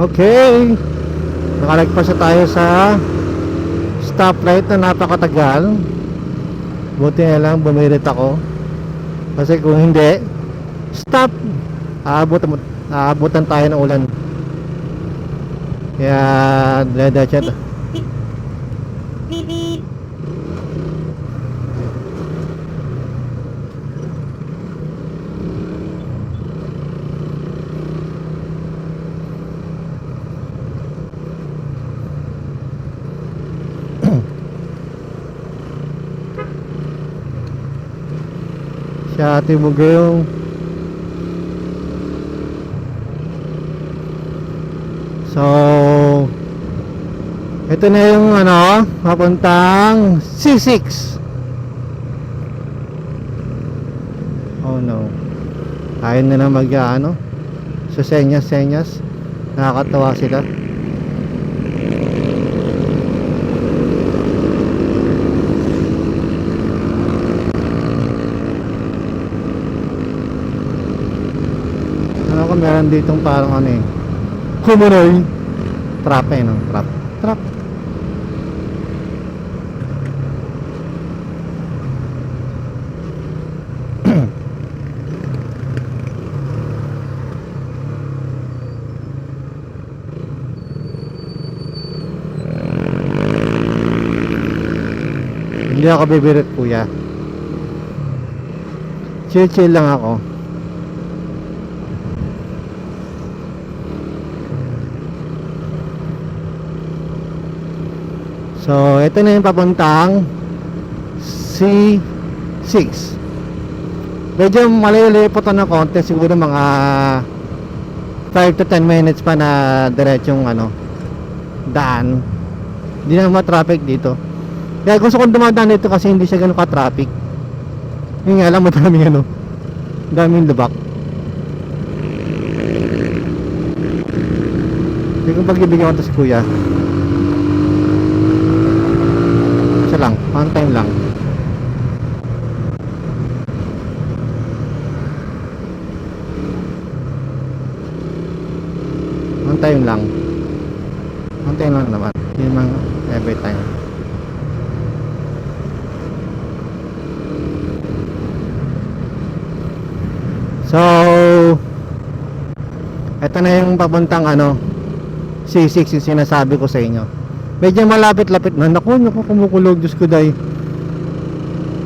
Okay, nakalagpas na tayo sa stoplight na napakatagal. Buti na lang bumirit ako, kasi kung hindi, stop, aabutan tayo ng ulan. Kaya diretso. Sa Ate Bugayong. So ito na yung papuntang C6. Oh no, ayaw na na mag so senyas. Nakakatawa sila. Meron ditong parang kumunoy trap trap. Hindi ako bibirit, kuya. Chill lang ako. So, ito na yung papuntang C6. Medyo malayo-layo po ito ng konti. Siguro mga 5 to 10 minutes pa na diretsong daan. Hindi na ma-traffic dito. Kaya gusto kong dumadaan dito kasi hindi siya ganun ka-traffic. Yung nga lang, daming lubak. Hindi kong pagbibigyan ko ito si kuya. Lang, one time lang. One time lang naman. Hindi naman every time. So ito na yung papuntang C6 yung sinasabi ko sa inyo. Medyo malapit-lapit na. Naku, kumukulog, Diyos ko day.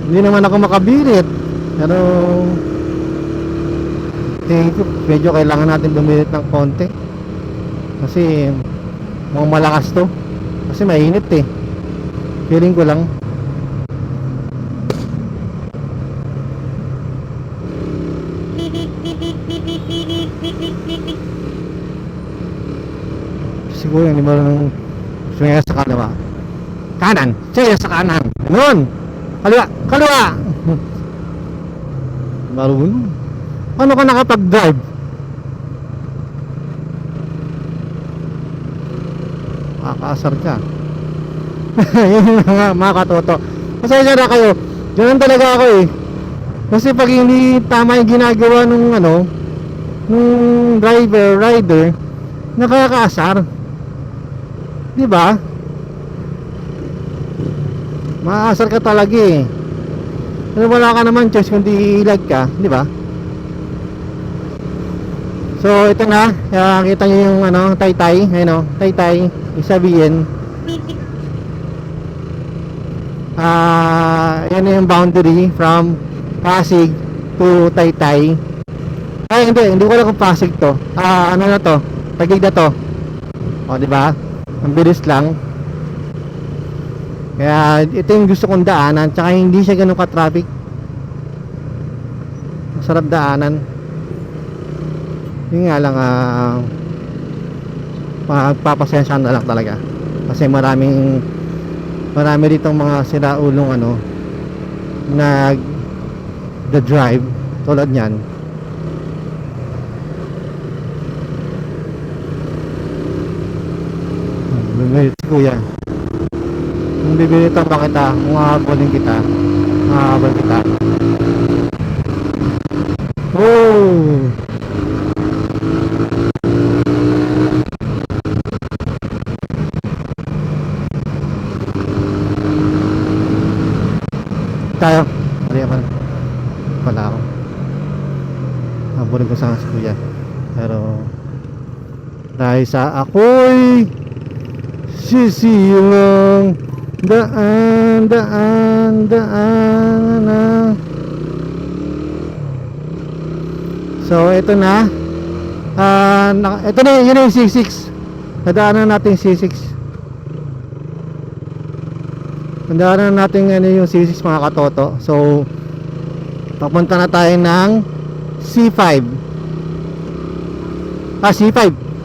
Hindi naman ako makabirit. Pero medyo kailangan natin bumirit ng konti. Kasi mukhang malakas to. Kasi mainit feeling ko lang. Siguro hindi mo lang sumaya sa kaliwa. Kanan, sumaya sa kanan. Ganun. Kaliwa. Marunong. Paano ka nakapag-drive? Makakaasar ka. Yun mga katoto. Pasensya na kayo. Ganun talaga ako Kasi pag hindi tama yung ginagawa nung rider, nakakaasar. Diba? Maasar ka talaga Pero wala ka naman choice kundi ilag ka, diba? So ito na, kita nyo yung Taytay. Taytay, isabihin yan yung boundary from Pasig to Taytay. Ay hindi ko alam kung Pasig to. Ano na to? Taguig na to. O diba? Ang bilis lang. Kaya ito yung gusto kong daanan. Tsaka hindi siya ganun ka-traffic. Masarap daanan. Yun nga lang magpapasensya na lang talaga. Kasi marami ditong mga siraulong the drive tulad nyan. Bumili si kuya. Kung bibilitan pa kita, kung hahabulin kita, hahabol kita. Oh! tayo. Mali pa pala ako. Habulin ko sana si kuya. Pero dahil sa ako'y sisilang daan na. So ito na. Ito na, yun yung C6. Nadaanan natin yung C6. Nadaanan natin ano yung C6 mga katoto. So papunta na tayo ng C5. C5.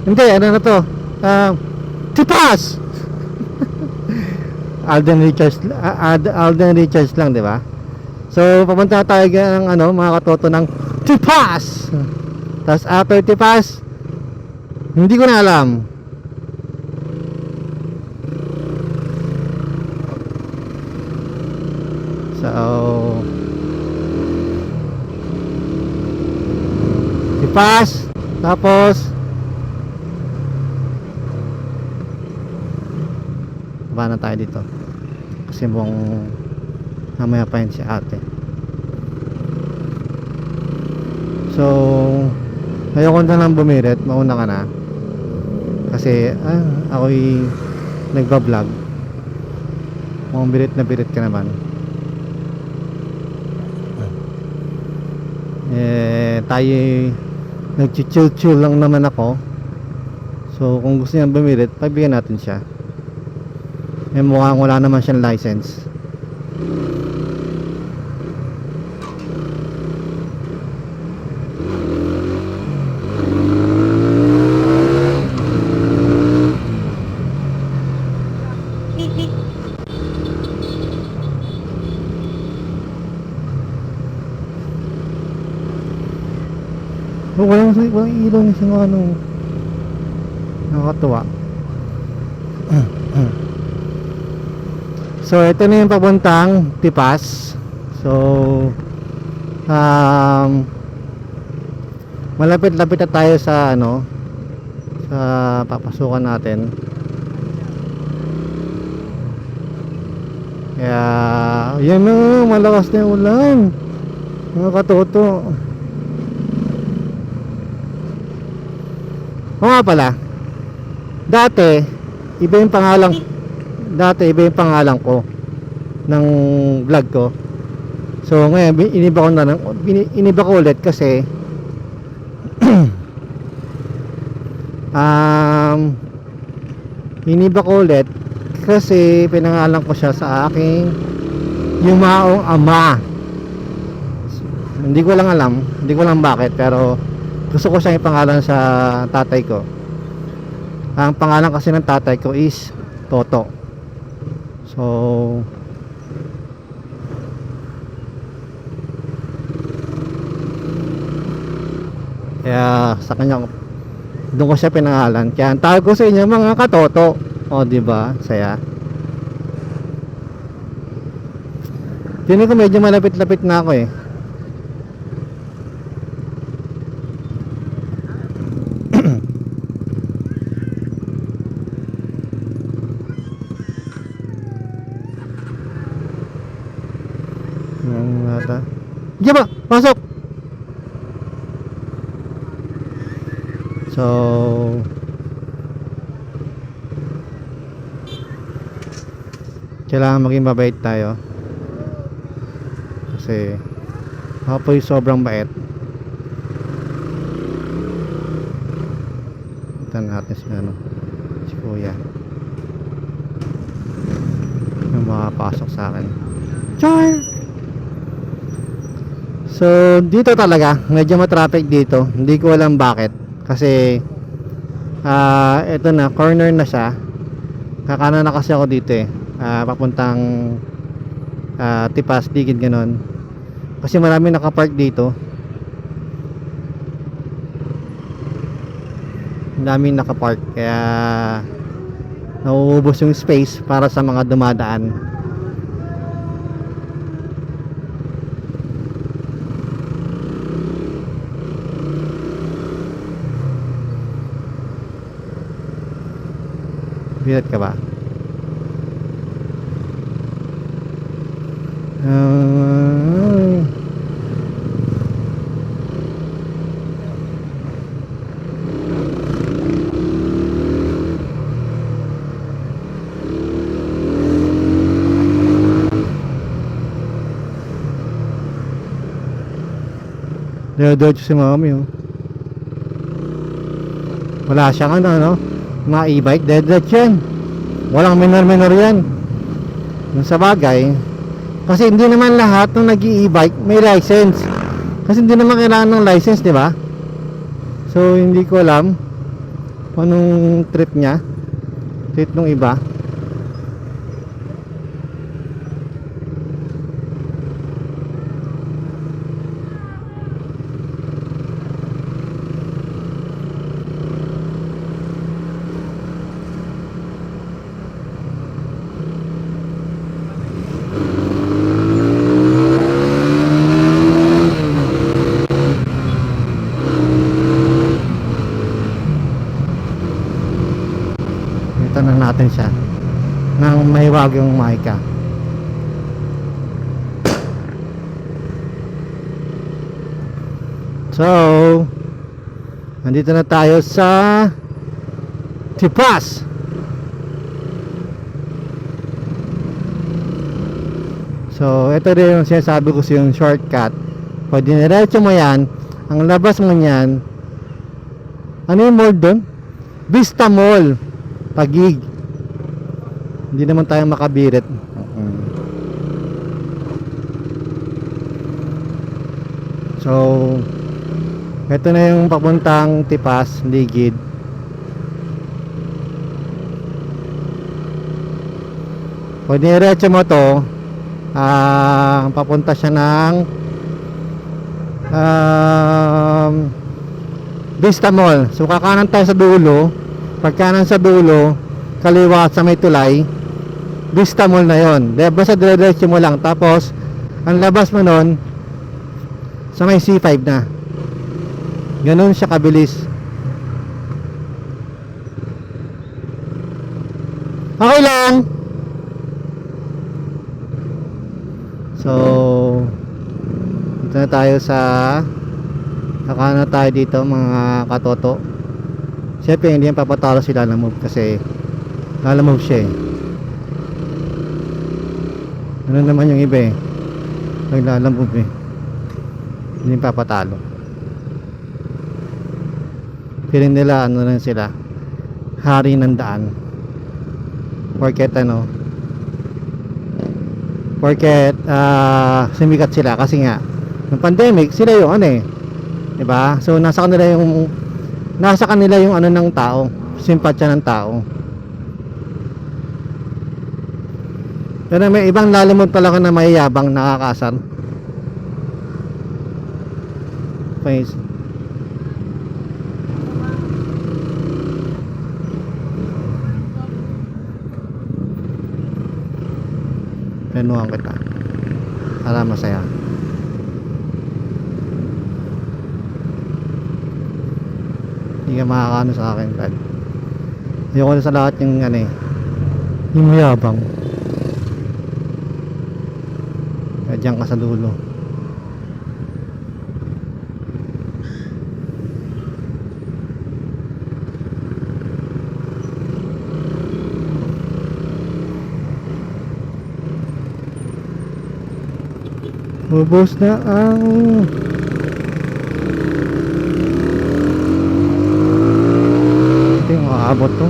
Hindi, ano na to? Tipas! Alden Richards lang, di ba? So papunta na tayo ng ano, mga katoto ng Tipas. Tapos after Tipas, hindi ko na alam. So Tipas, tapos baba na tayo dito kasi mukhang mamaya pa yun si ate. So ayoko na lang bumirit, mauna ka na kasi ako'y nagbablog. Mukhang birit na birit ka naman. Tayo nagchichill lang naman ako. So kung gusto niya bumirit, pagbigyan natin siya. Mukhang wala naman siyang license. Walang ilaw na siya, ano, nakakatuwa. So ito na yung papuntang Tipas. So malapit-lapit na tayo sa ano, sa papasukan natin. Kaya yan na, malakas na yung ulan mga katoto. O nga pala, dati iba yung pangalan ko ng vlog ko. So ngayon iniba ko ulit kasi pinangalan ko siya sa aking yumaong ama. Hindi ko lang bakit, pero gusto ko siyang ipangalan sa tatay ko. Ang pangalan kasi ng tatay ko is Toto. So kaya sa kanya doon ko siya pinangalan. Kaya ang tawag ko sa inyo mga katoto. O di ba? Saya. Tingin ko medyo malapit-lapit na ako eh. Diyan ba? Pasok! So kailangan maging mabait tayo kasi ako po yung sobrang bait. Ito natin si kuya yung makapasok sa akin. Char! So dito talaga medyo matraffic dito. Hindi ko alam bakit. Kasi ito na, corner na siya. Kakanan na kasi ako dito eh. Papuntang Tipas, Digid, ganon. Kasi marami nakapark dito. Daming nakapark. Kaya nauubos yung space para sa mga dumadaan. Bilat ka ba? Ah, diretso si mami oh. Wala siyang ano no, mga e-bike, diretso yan. Walang minor yan. Yung sa bagay, kasi hindi naman lahat ng nag-e-bike may license. Kasi hindi naman kailangan ng license, di ba? So hindi ko alam kung anong trip niya, trip nung iba. Tanong natin siya nang may wagyong maika. So nandito na tayo sa Tipas. So ito rin yung sinasabi ko sa yung shortcut. Pag diniretso mo yan, ang labas mo yan, ano yung mall doon? Vista Mall Taguig. Hindi naman tayo makabirit. So ito na yung papuntang Tipas, Ligid. Pag niretso mo to, papunta siya ng Vista Mall. So kakanan tayo sa dulo. Pagkanan sa dulo, kaliwa sa may tulay, Vista Mall na yon. Basta dire-diretso mo lang. Tapos ang labas mo nun sa may C5 na. Ganun siya kabilis. Okay lang. So dito na tayo sa kakana tayo dito mga katoto. Siyempre hindi yan papatalo si Lalamove kasi Lalamove siya eh. Ano naman yung iba eh, pag Lalamove eh, hindi papatalo. Feeling nila ano lang sila, hari ng daan. Porket sumikat sila kasi nga ng pandemic sila yung ano eh, diba? So nasa kanila yung ano ng tao, simpatya ng tao. Pero may ibang Lalamove talaga na mayayabang, nakakasar. Face. Penuhan kita para masaya. Hindi ka makakaano sa akin, Brad. Ayoko na sa lahat yung ano eh, yung mayabang. Kaya dyan ka sa dulo. Ubos na ang ito yung aabot to.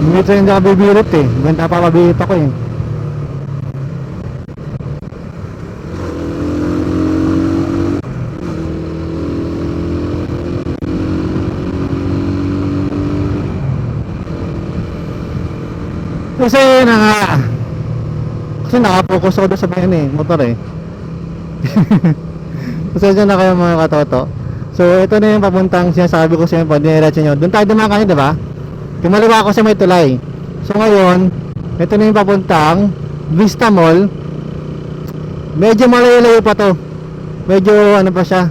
Hindi ito hindi nakabibirit eh. Ganda pa kabirit ako eh. Kasi nakapokus ako doon sa bayan eh, motor eh. Pasensya na kayo mga katoto. So ito na yung papuntang sinasabi ko sa inyo, pag diniretso nyo doon tayo dumaan, diba? Kumaliwa ako sa may tulay. So ngayon ito na yung papuntang Vista Mall. Medyo malayo-layo pa to. Medyo ano pa siya,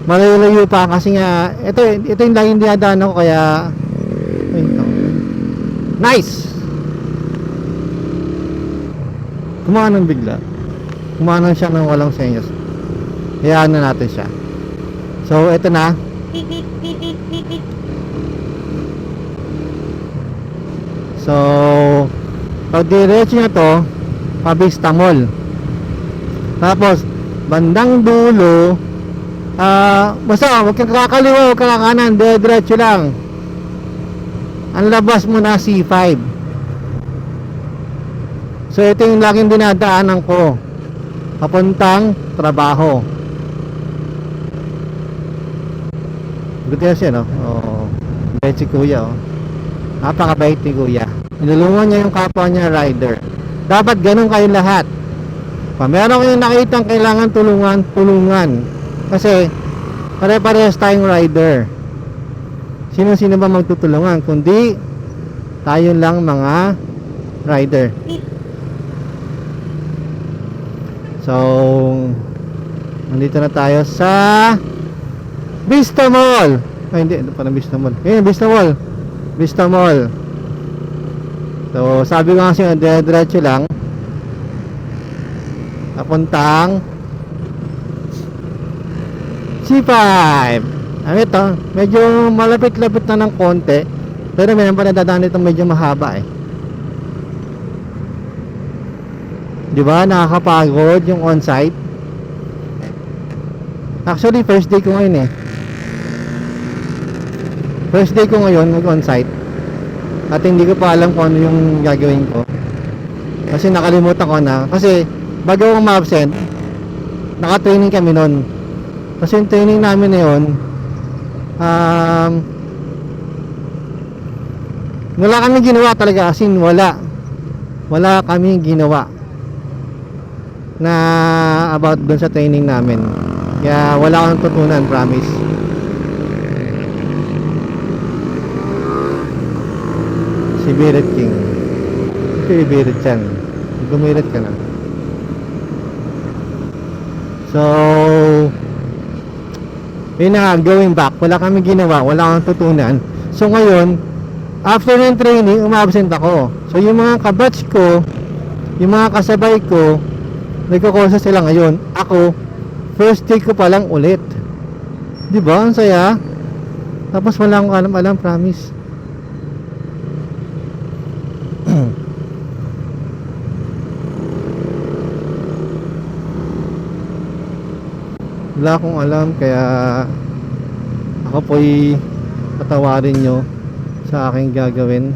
malayo-layo pa kasi nga ito yung laging dinadaanan ko, kaya Nice! Kumanan bigla. Kumanan siya ng walang senyas. Hayaan na natin siya. So, ito na. So, pag diretso niya to, Pabista Mall. Tapos, bandang dulo, basta huwag kang kakaliwa, huwag kang kakanan, diretso lang. Ang labas mo na C5. So, ito yung laging dinadaanan ko papuntang trabaho. Good siya, no? Oo. Bait si kuya, oh. Napakabait ni kuya. Inulungan niya yung kapwa niya rider. Dapat ganun kayong lahat. Pa meron kayong nakitang kailangan tulungan. Kasi pare-parehas tayong rider. Sino-sino ba magtutulungan kundi tayo lang mga rider. So, nandito na tayo sa Vista Mall. Ay, hindi, ito pa na Vista Mall. Vista Mall. Vista Mall. So, sabi ko kasi diretso lang papuntang C5. Ano ito? Medyo malapit-lapit na ng konti. Pero may naman nadadaan ito medyo mahaba eh. Diba? Nakakapagod yung on-site. Actually, first day ko ngayon eh. First day ko ngayon mag-on-site. At hindi ko pa alam kung ano yung gagawin ko. Kasi nakalimutan ko na. Kasi bago akong ma-absent, naka-training kami nun. Kasi yung training namin na yun, wala kami ginawa talaga. As in, wala kami ginawa na about dun sa training namin. Kaya wala akong tutunan, promise. Si Birit King. Ito yung Birit yan. Gumirit ka na. So, yun na, going back, wala kami ginawa, wala akong tutunan. So ngayon, after ng training, umabsent ako. So yung mga kabatch ko, yung mga kasabay ko, nagkukursa sila ngayon. Ako, first day ko pa lang ulit. Diba? Ang saya. Tapos wala akong alam-alam, promise. Wala akong alam, kaya ako po'y patawarin nyo sa aking gagawin.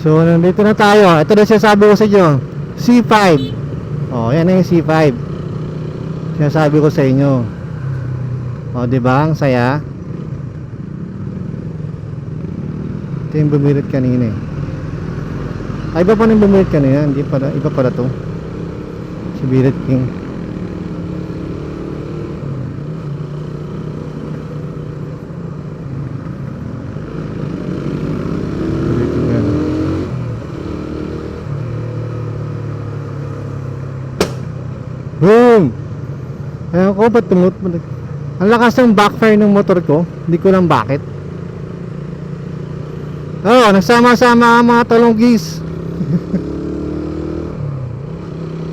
So, nandito na tayo. Ito na sinasabi ko sa inyo. C5. Oh, yan na yung C5. Sinasabi ko sa inyo. Oh, diba? Ang saya. Ito yung bumirit kanina eh. Ay, iba pa nang bumirit kanina. Hindi pala, iba pala to. Si Birit King. Boom! Ayan ko, ba't ang lakas ng backfire ng motor ko. Hindi ko lang bakit. Oo, nagsama-sama ang mga talonggis.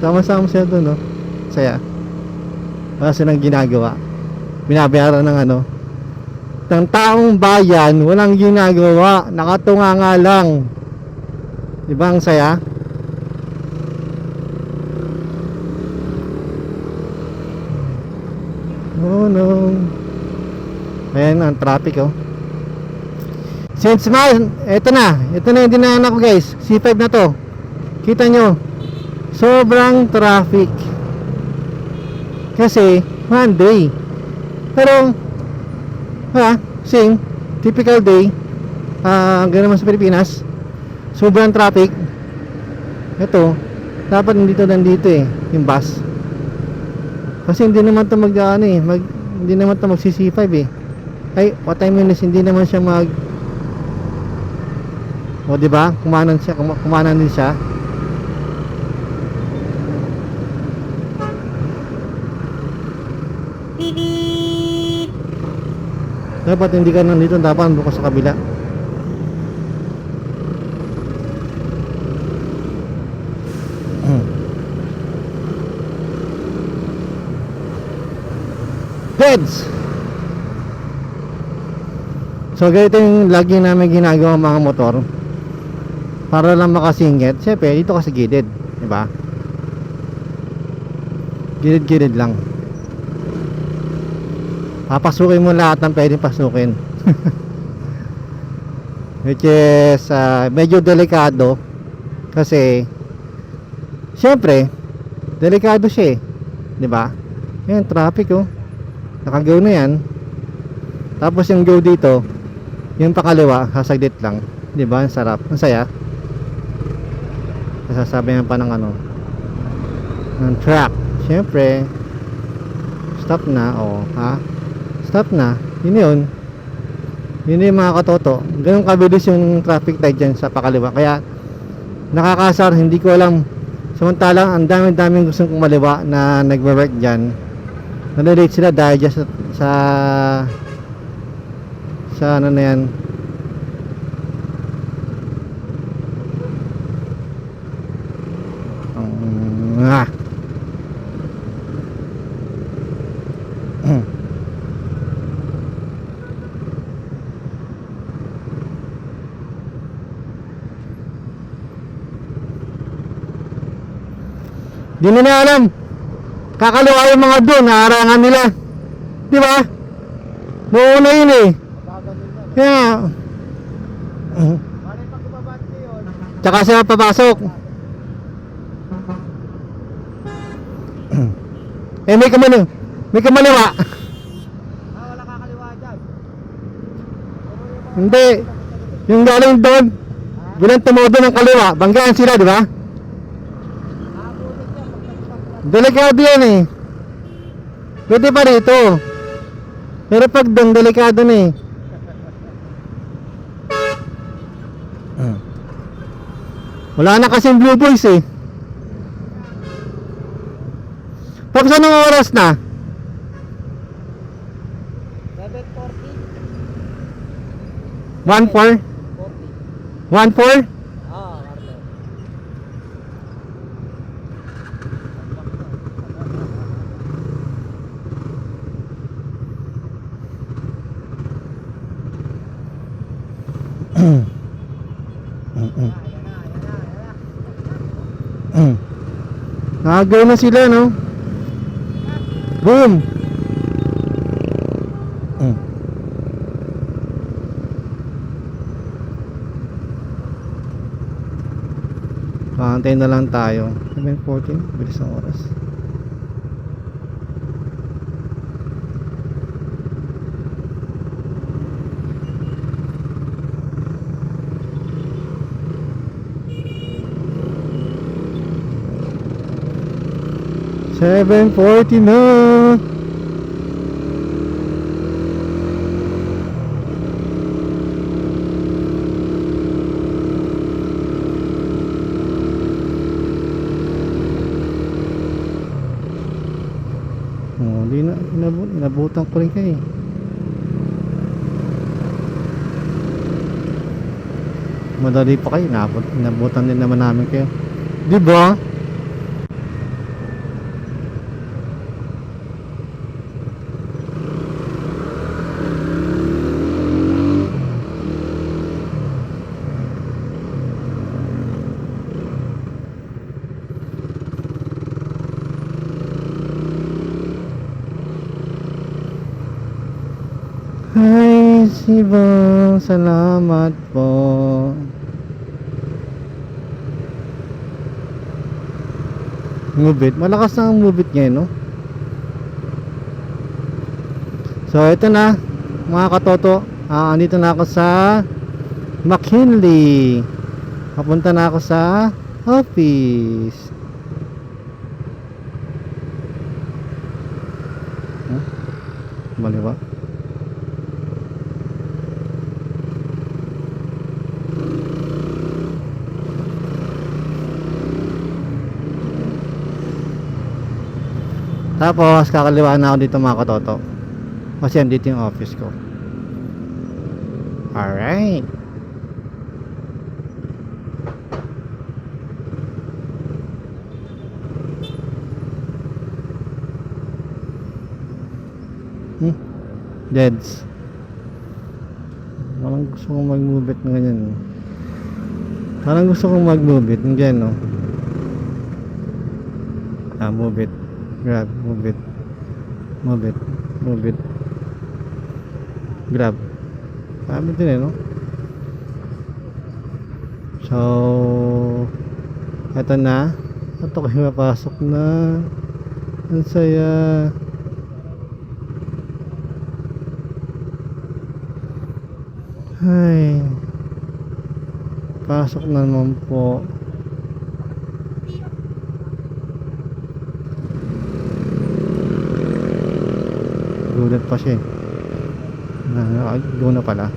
Sama-sama siya doon, no? Saya. Wala silang ginagawa. Binabayaran ng ano. Ng taong bayan, walang ginagawa. Nakatunga nga lang. Diba ang saya? Oh no. Ayan ang traffic oh. Since man, ito na yung dinaanan ko guys. C5 na to. Kita nyo, sobrang traffic. Kasi Monday. Pero same typical day. Ganun naman sa Pilipinas. sobrang traffic. Ito, dapat nandito eh, yung bus. Kasi hindi naman to hindi naman to mag CC5 eh. Ay, what I mean is hindi naman siya o di ba? Kumanan din siya. Dapat hindi ka nandito, dapat nandun ka sa kabila. Heads! So ganito yung lagi namin ginagawa mga motor para lang makasingit. Siyempre dito kasi gilid, diba? Gilid-gilid lang. Papasukin mo lahat ng pwedeng pasukin. Which is medyo delikado. Kasi siyempre delikado siya eh, diba? Yan, traffic oh. Nakagaw na yan. Tapos yung go dito, yung pakaliwa, sasaglit lang. Diba? Ang sarap. Ang saya. Nasasabi pa ng ng track. Siyempre stop na. Ha? Stop na. Yun yung mga katoto. Ganun kabilis yung traffic light dyan sa pakaliwa. Kaya nakakasar. Hindi ko alam. Samantalang ang daming gustong kumaliwa na nagwe-work dyan. Nalilate sila dahil dyan sa ano na yan. Di na alam. Kakaliwa yung mga doon, naarangan nila. Di ba? Noona yun eh. Kaya tsaka siya papasok. May kamaliwa. Wala kakaliwa dyan. Hindi. Yung galing doon, bilang tumodo ng kaliwa, banggaan sila, di ba? Delikado yan eh. Pwede pa rito. Pero pag doon, delikado na eh. Wala na kasing blue boys eh. Pag saan ang oras na? 7:40. 1-4? 1-4? Carter. Nagaw na sila no. Boom. Antay na lang tayo. 7:14, bilis ang oras. $7.40 na. Di na inabutan ko rin kayo. Madali pa kayo, inabutan din naman namin kayo. Di ba? Hi, Sibo. Salamat po. Move it. Malakas na ang move it ngayon, no? So, ito na, mga katoto. Andito na ako sa McKinley. Papunta na ako sa office. Huh? Mali ba? Tapos kakaliwa na ako dito mga katoto. Kasi andito yung office ko. Alright. Deads. Parang gusto kong mag-move it ng ganyan. Parang gusto kong mag-move it ng ganyan, no? Move it. Grab, move it. Move it. Move it. Grab. Sabi din eh, no? So, eto na. Ito kayo mapasok na. Ang saya. Ay. Pasok na naman po. Gulat pa siya eh. Doon na pala.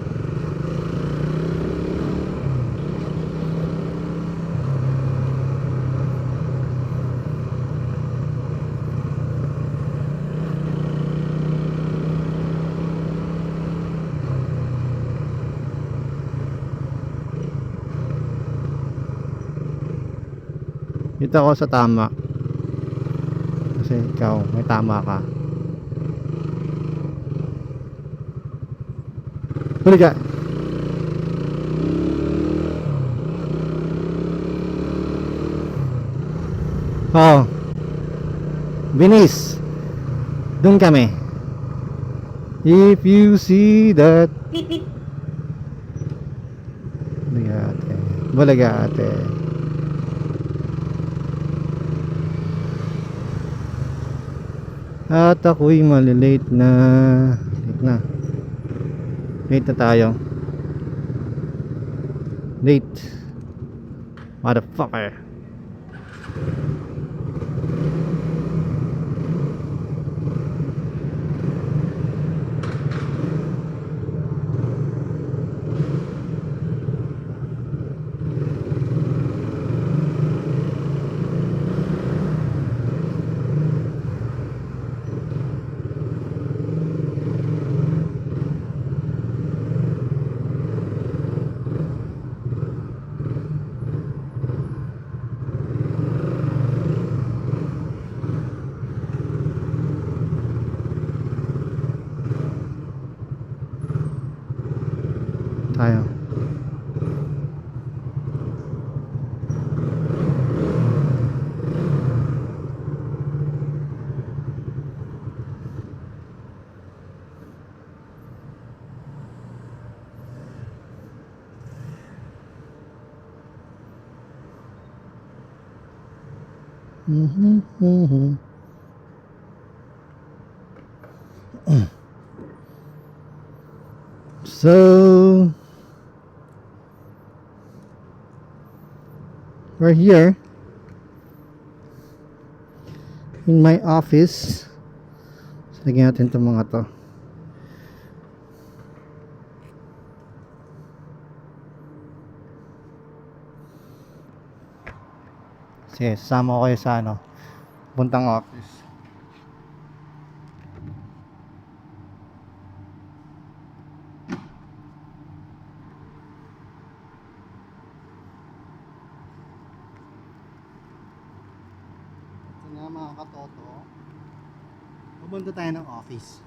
Dito ako sa tama. Kasi ikaw, may tama ka. Huli ka. Oh. Binis. Doon kami. If you see that. Bulaga ate. Bulaga ate. At ako'y malilate na. Late na. Late na tayo. Late. Motherfucker. Tayo. So we're here in my office. So, lagyan natin itong mga to. Sige, sasama ko kayo sa puntang office. Mga katoto, pupunta tayo ng office.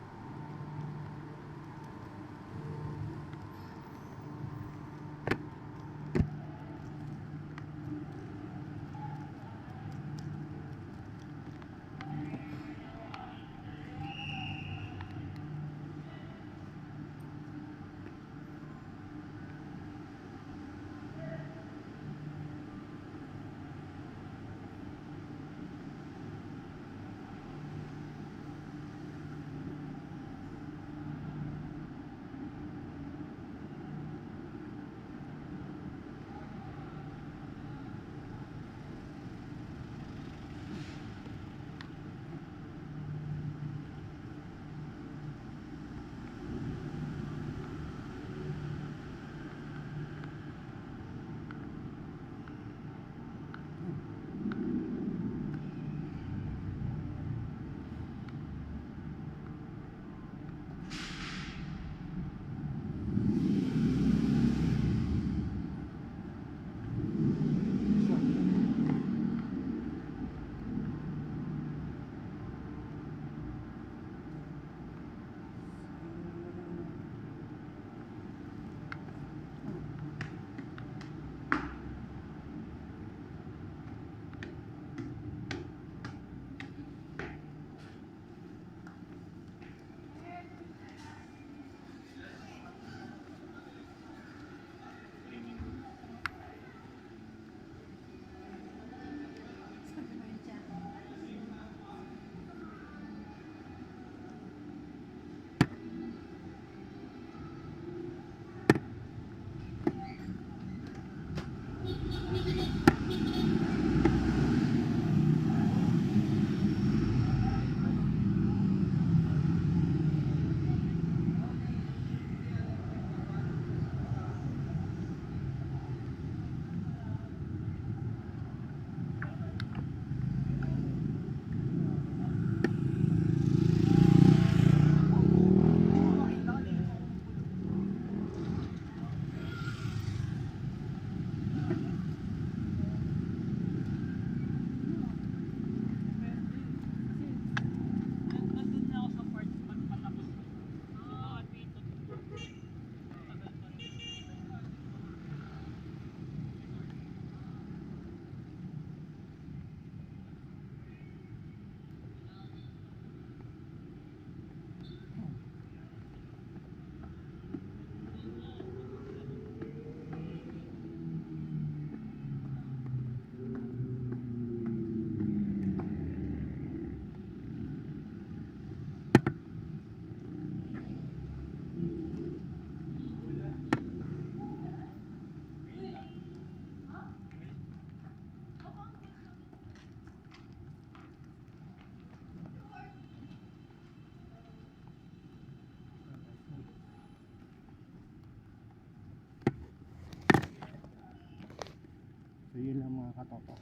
So yun lang mga katoto.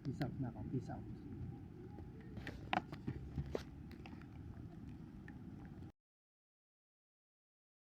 Peace out na ako. Peace out.